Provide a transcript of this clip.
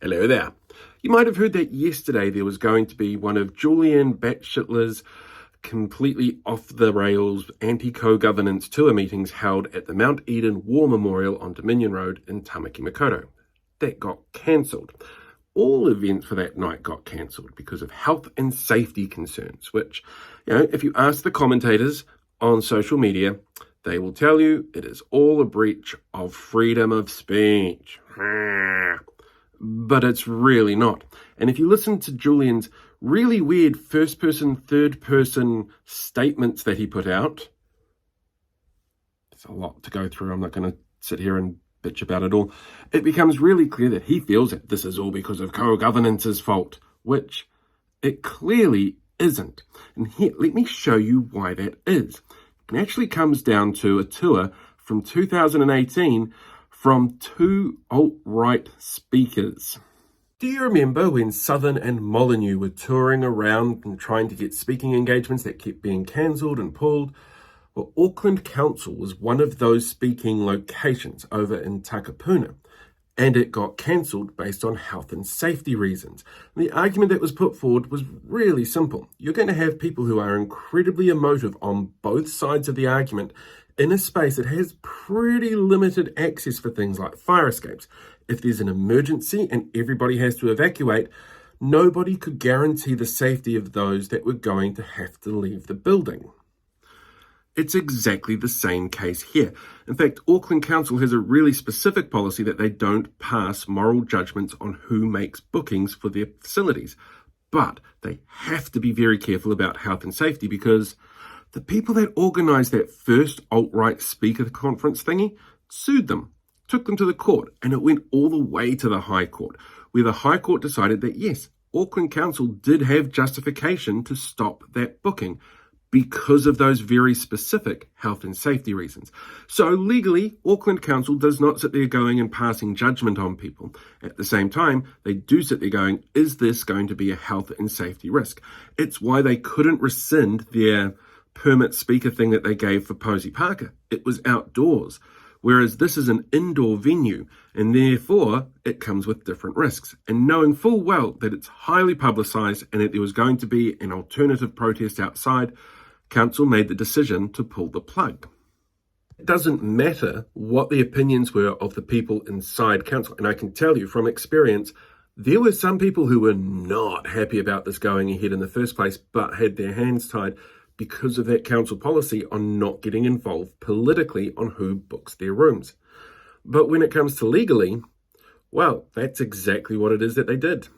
Hello there. You might have heard that yesterday there was going to be one of Julian Batshitler's completely off-the-rails anti-co-governance tour meetings held at the Mount Eden War Memorial on Dominion Road in Tamaki Makaurau. That got cancelled. All events for that night got cancelled because of health and safety concerns, which, if you ask the commentators on social media, they will tell you it is all a breach of freedom of speech. But it's really not. And if you listen to Julian's really weird first-person, third-person statements that he put out, there's a lot to go through. I'm not going to sit here and bitch about it all. It becomes really clear that he feels that this is all because of co-governance's fault, which it clearly isn't. And here, let me show you why that is. It actually comes down to a tour from 2018 from two alt-right speakers. Do you remember when Southern and Molyneux were touring around and trying to get speaking engagements that kept being cancelled and pulled? Well, Auckland Council was one of those speaking locations over in Takapuna, and it got cancelled based on health and safety reasons. And the argument that was put forward was really simple. You're going to have people who are incredibly emotive on both sides of the argument in a space that has pretty limited access for things like fire escapes. If there's an emergency and everybody has to evacuate, nobody could guarantee the safety of those that were going to have to leave the building. It's exactly the same case here. In fact, Auckland Council has a really specific policy that they don't pass moral judgments on who makes bookings for their facilities. But they have to be very careful about health and safety because the people that organised that first alt-right speaker conference thingy sued them, took them to the court, and it went all the way to the High Court, where the High Court decided that yes, Auckland Council did have justification to stop that booking because of those very specific health and safety reasons. So legally, Auckland Council does not sit there going and passing judgment on people. At the same time, they do sit there going, is this going to be a health and safety risk? It's why they couldn't rescind their permit speaker thing that they gave for Posey Parker. It was outdoors, whereas this is an indoor venue, and therefore it comes with different risks. And knowing full well that it's highly publicised and that there was going to be an alternative protest outside, Council made the decision to pull the plug. It doesn't matter what the opinions were of the people inside Council, and I can tell you from experience, there were some people who were not happy about this going ahead in the first place, but had their hands tied because of that council policy on not getting involved politically on who books their rooms. But when it comes to legally, well, that's exactly what it is that they did.